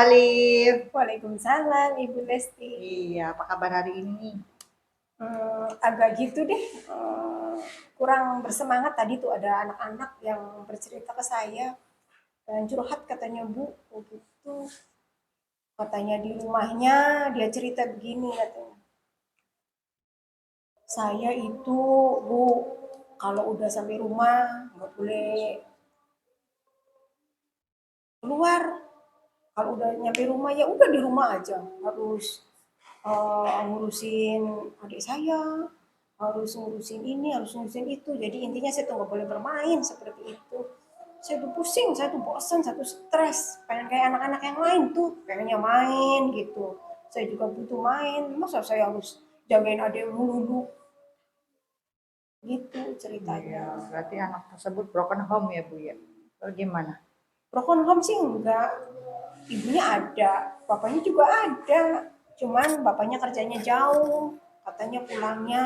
Alif. Waalaikumsalam Ibu Lesti. Iya, apa kabar hari ini? Agak gitu deh, kurang bersemangat. Tadi tuh ada anak-anak yang bercerita ke saya dan curhat katanya, Bu, begitu. Katanya di rumahnya dia cerita begini katanya. Saya itu, Bu, kalau udah sampai rumah nggak boleh keluar. Kalau udah nyampe rumah ya udah di rumah aja. Harus ngurusin adik saya, harus ngurusin ini, harus ngurusin itu. Jadi intinya saya tuh nggak boleh bermain seperti itu. Saya tuh pusing, saya tuh bosan, saya tuh stres. Pengen kayak anak-anak yang lain tuh, pengennya main gitu. Saya juga butuh main, masa saya harus jagain adik mulu gitu ceritanya. Iya, berarti anak tersebut broken home ya Bu ya? Atau gimana? Broken home sih enggak, ibunya ada, bapaknya juga ada. Cuman bapaknya kerjanya jauh, katanya pulangnya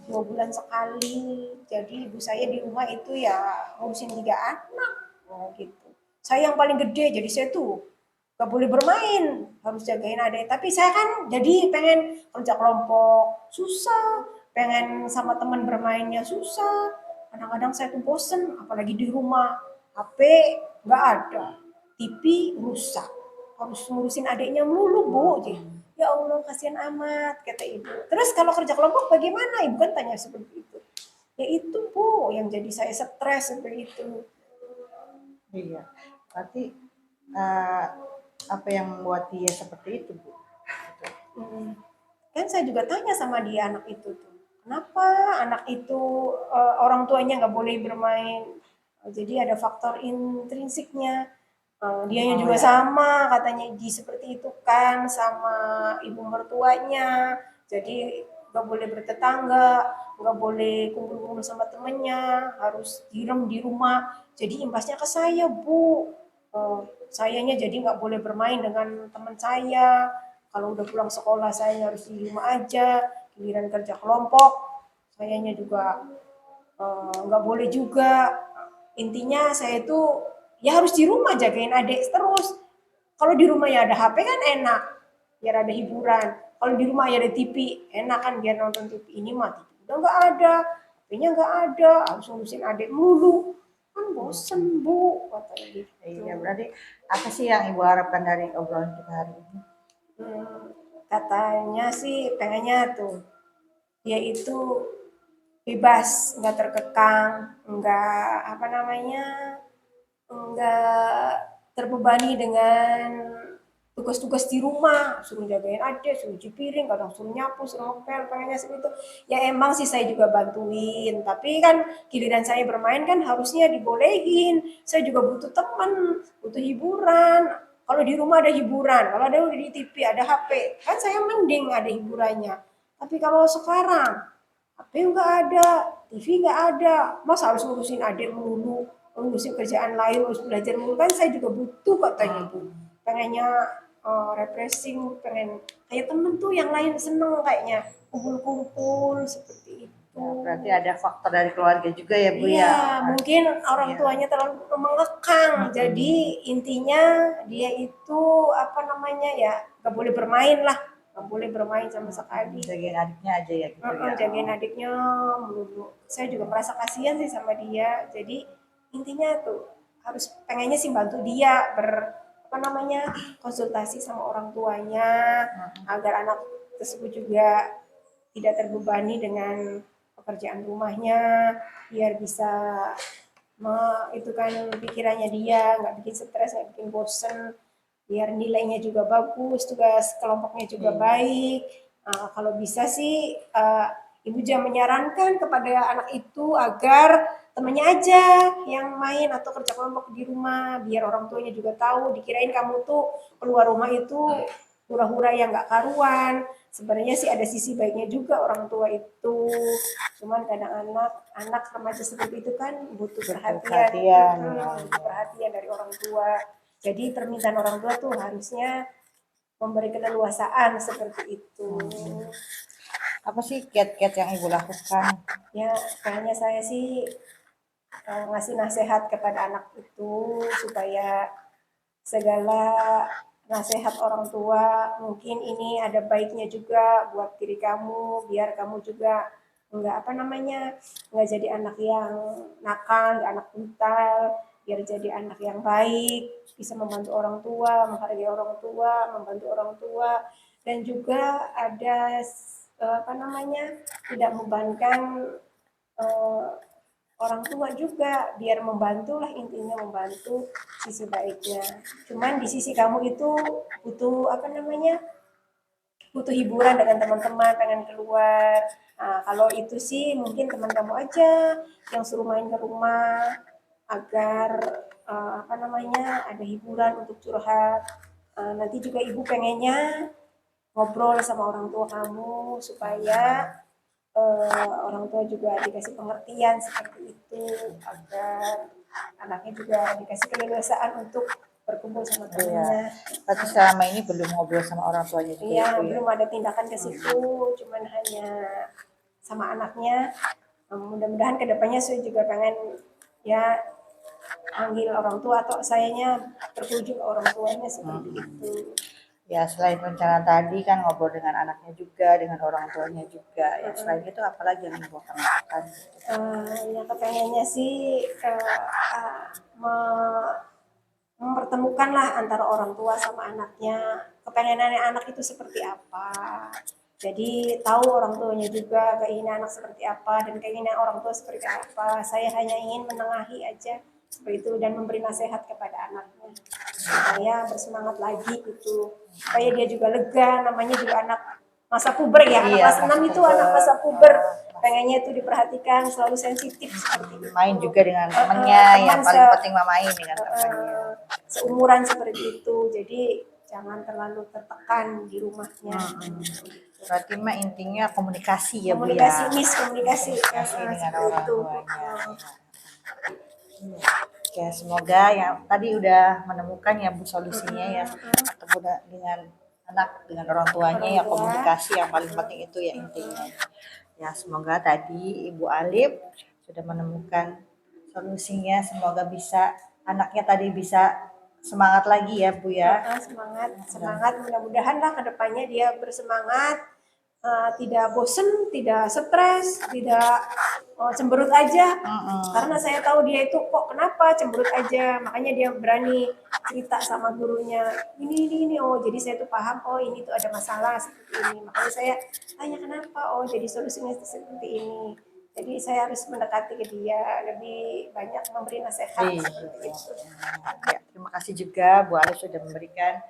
2 bulan sekali. Jadi ibu saya di rumah itu ya ngurusin 3 anak, gitu. Saya yang paling gede, jadi saya tuh gak boleh bermain, harus jagain adik. Tapi saya kan jadi pengen kerja kelompok, susah. Pengen sama teman bermainnya susah. Kadang-kadang saya tuh bosen, apalagi di rumah. HP nggak ada, TV rusak, harus ngurusin adiknya mulu Bu. Ya Allah kasihan amat kata ibu. Terus kalau kerja kelompok bagaimana? Ibu kan tanya seperti itu. Ya itu Bu yang jadi saya stres seperti itu. Iya, berarti uh, apa yang membuat dia seperti itu Bu? Kan saya juga tanya sama dia anak itu tuh. Kenapa anak itu orang tuanya nggak boleh bermain? Jadi ada faktor intrinsiknya. Dianya juga sama katanya di seperti itu kan sama ibu mertuanya. Jadi nggak boleh bertetangga, nggak boleh kumpul-kumpul sama temennya, harus direm di rumah. Jadi imbasnya ke saya Bu. Sayanya jadi nggak boleh bermain dengan teman saya. Kalau udah pulang sekolah saya harus di rumah aja. Giliran kerja kelompok, sayanya juga nggak boleh juga. Intinya saya itu ya harus di rumah jagain adik terus. Kalau di rumah ya ada HP kan enak, biar ada hiburan. Kalau di rumah ya ada TV, enak kan biar nonton TV. Ini mah TV udah nggak ada, HP-nya nggak ada, harus ngurusin adik mulu. Kan bosen Bu, katanya gitu. Iya, berarti apa sih yang Ibu harapkan dari obrolan kita hari ini? Katanya sih pengennya tuh dia itu bebas, nggak terkekang, nggak apa namanya, nggak terbebani dengan tugas-tugas di rumah, suruh jagain adik, suruh cuci piring, kadang suruh nyapu, suruh ngepel, pengennya seperti itu. Ya emang sih saya juga bantuin, tapi kan giliran saya bermain kan harusnya dibolehin. Saya juga butuh teman, butuh hiburan. Kalau di rumah ada hiburan, kalau ada di TV, ada HP, kan saya mending ada hiburannya. Tapi kalau sekarang HP nggak ada, TV nggak ada, mas harus ngurusin adik mulu, ngurusin kerjaan lain, harus belajar mulu kan saya juga butuh katanya Bu. Pengennya refreshing, pengen kayak temen tuh yang lain seneng kayaknya kumpul-kumpul seperti itu. Ya, berarti ada faktor dari keluarga juga ya Bu Iya, ya? mungkin orang tuanya terlalu mengekang. Jadi intinya dia itu apa namanya ya nggak boleh bermain lah, nggak boleh bermain sama sekali. Jagain adiknya aja ya gitu ya. Jagain adiknya melulu. Saya juga merasa kasihan sih sama dia. Jadi intinya tuh harus pengennya sih bantu dia apa namanya konsultasi sama orang tuanya agar anak tersebut juga tidak terbebani dengan pekerjaan rumahnya, biar bisa itu kan pikirannya dia nggak bikin stres, nggak bikin bosen, biar nilainya juga bagus, tugas kelompoknya juga baik. Kalau bisa sih ibu juga menyarankan kepada anak itu agar temennya aja yang main atau kerja kelompok di rumah, biar orang tuanya juga tahu. Dikirain kamu tuh keluar rumah itu hura-hura yang nggak karuan. Sebenarnya sih ada sisi baiknya juga orang tua itu. Cuman kadang anak remaja seperti itu kan butuh perhatian, butuh perhatian dari orang tua. Jadi permintaan orang tua tuh harusnya memberi keleluasaan seperti itu. Apa sih kiat-kiat yang Ibu lakukan? Ya, kayaknya saya sih ngasih nasihat kepada anak itu supaya segala nasihat orang tua, mungkin ini ada baiknya juga buat diri kamu, biar kamu juga nggak apa namanya, nggak jadi anak yang nakal, nggak anak brutal, biar jadi anak yang baik, bisa membantu orang tua, menghargai orang tua, membantu orang tua, dan juga ada apa namanya, tidak membebankan eh, orang tua juga, biar membantu lah, intinya membantu sisi baiknya. Cuman di sisi kamu itu butuh apa namanya, butuh hiburan dengan teman-teman, pengen keluar. Nah, kalau itu sih mungkin teman kamu aja yang suruh main ke rumah agar apa namanya, ada hiburan untuk curhat. Nanti juga ibu pengennya ngobrol sama orang tua kamu supaya orang tua juga dikasih pengertian seperti itu, agar anaknya juga dikasih keleluasaan untuk berkumpul sama Iya. temennya. Berarti selama ini belum ngobrol sama orang tuanya juga Iya, ya, Bu ya? belum ada tindakan ke situ, cuman hanya sama anaknya. Mudah-mudahan kedepannya saya juga pengen ya panggil orang tua atau sayanya tertuju ke orang tuanya seperti itu. Ya selain rencana tadi kan ngobrol dengan anaknya juga, dengan orang tuanya juga. Ya selain itu apalagi yang Ibu akan lakukan? Yang kepengennya sih mempertemukanlah antara orang tua sama anaknya. Kepengenannya anak itu seperti apa. Jadi tahu orang tuanya juga keinginan anak seperti apa dan keinginan orang tua seperti apa. Saya hanya ingin menengahi aja seperti itu dan memberi nasihat kepada anaknya supaya bersemangat lagi gitu. Supaya dia juga lega, namanya juga anak masa puber ya, anak Iya, kelas 6 masa itu puber. anak masa puber. Pengennya itu diperhatikan, selalu sensitif seperti itu. Main juga dengan temannya, yang paling penting mah main dengan temannya. Seumuran seperti itu, jadi jangan terlalu tertekan di rumahnya. Berarti mah intinya komunikasi ya Bu Komunikasi, ya. komunikasi Dengan seperti orang itu. tuanya. Oke, semoga yang tadi udah menemukan ya Bu solusinya ya, ketemu dengan anak, dengan orang tuanya ya, komunikasi yang paling penting itu ya intinya. Ya semoga tadi Ibu Alif sudah menemukan solusinya, semoga bisa anaknya tadi bisa semangat lagi ya Bu ya. Semangat, semangat. Mudah-mudahan lah kedepannya dia bersemangat, tidak bosen, tidak stres, tidak cemberut aja. Karena saya tahu dia itu kok kenapa cemberut aja, makanya dia berani cerita sama gurunya. Ini. Oh, jadi saya tuh paham. Oh, ini tuh ada masalah seperti ini. Makanya saya tanya kenapa. Oh, jadi solusinya seperti ini. Jadi saya harus mendekati ke dia, lebih banyak memberi nasihat seperti itu. Ya, terima kasih juga Bu Alif sudah memberikan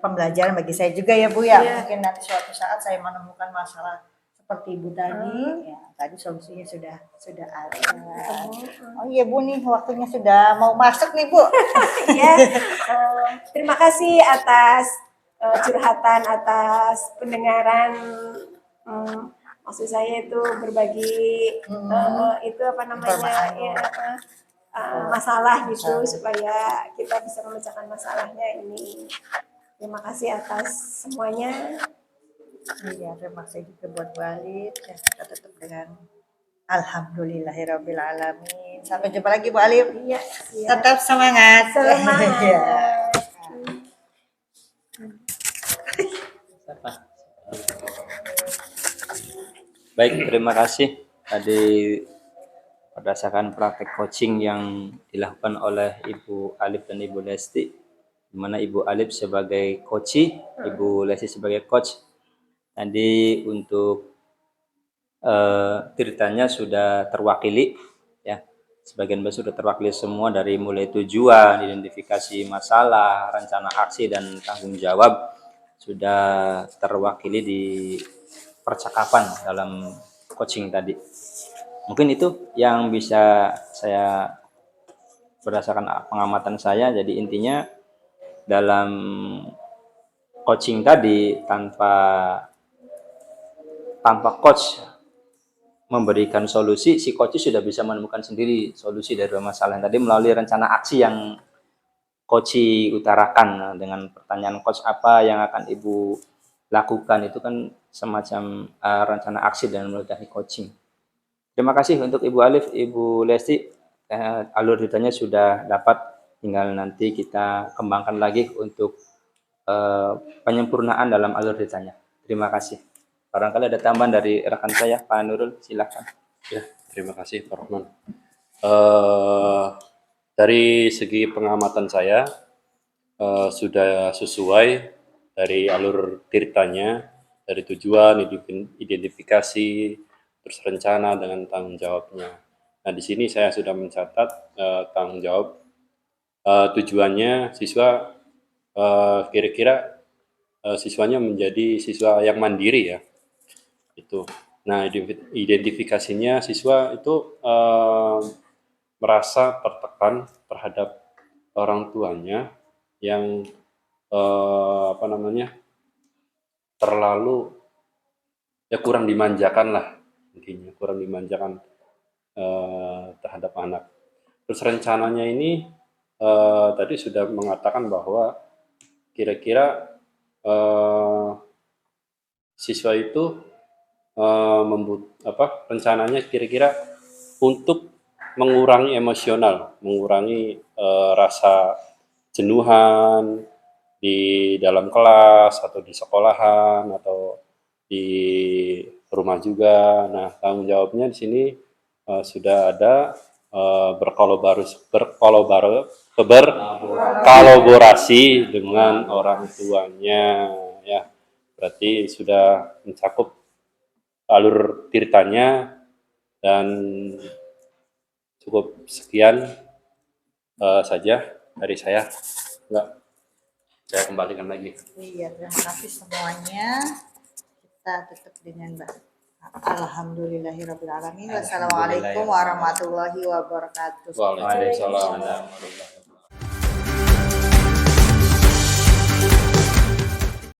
pembelajaran bagi saya juga ya Bu ya. Mungkin nanti suatu saat saya menemukan masalah seperti Ibu tadi, ya tadi solusinya sudah ada. Oh iya Bu nih waktunya sudah mau masuk nih Bu. Ya, terima kasih atas curhatan, atas pendengaran. Maksud saya itu berbagi itu apa namanya ya, masalah gitu supaya kita bisa memecahkan masalahnya ini. Terima kasih atas semuanya. Iya, terima kasih juga buat Bu Alif. Ya, kita tutup dengan Alhamdulillahirabbil alamin. Sampai jumpa lagi Bu Alif. Iya, Tetap semangat. semangat. Baik, terima kasih. Tadi berdasarkan praktek coaching yang dilakukan oleh Ibu Alif dan Ibu Lesti, di mana Ibu Alif sebagai coach, Ibu Lesti sebagai coach. Tadi untuk ceritanya sudah terwakili, ya. Sebagian besar sudah terwakili semua dari mulai tujuan, identifikasi masalah, rencana aksi dan tanggung jawab sudah terwakili di percakapan dalam coaching tadi. Mungkin itu yang bisa saya berdasarkan pengamatan saya. Jadi intinya dalam coaching tadi tanpa coach memberikan solusi, si coach sudah bisa menemukan sendiri solusi dari masalah yang tadi melalui rencana aksi yang coach utarakan. Dengan pertanyaan coach apa yang akan Ibu lakukan, itu kan semacam rencana aksi dan melalui teknik coaching. Terima kasih untuk Ibu Alif, Ibu Lesti, alur ceritanya sudah dapat tinggal nanti kita kembangkan lagi untuk penyempurnaan dalam alur ceritanya. Terima kasih. Barangkali ada tambahan dari rekan saya, Pak Nurul, silakan. Ya, terima kasih Pak Rahman. Eh, dari segi pengamatan saya sudah sesuai dari alur ceritanya, dari tujuan, identifikasi, terus rencana dengan tanggung jawabnya. Nah, di sini saya sudah mencatat tanggung jawab tujuannya siswa kira-kira siswanya menjadi siswa yang mandiri ya. Itu. Nah, identifikasinya siswa itu merasa tertekan terhadap orang tuanya yang terlalu ya kurang dimanjakan lah, intinya kurang dimanjakan terhadap anak. Terus rencananya ini tadi sudah mengatakan bahwa kira-kira siswa itu rencananya kira-kira untuk mengurangi emosional, mengurangi rasa jenuhan di dalam kelas atau di sekolahan atau di rumah juga. Nah, tanggung jawabnya di sini sudah ada berkolaborasi dengan orang tuanya ya. Berarti sudah mencakup alur ceritanya dan cukup sekian saja dari saya. Enggak, saya kembalikan lagi. Iya, terima kasih semuanya. Kita tutup dengan Alhamdulillahirrahmanirrahim. Wassalamualaikum warahmatullahi wabarakatuh. Waalaikumsalam warahmatullahi wabarakatuh.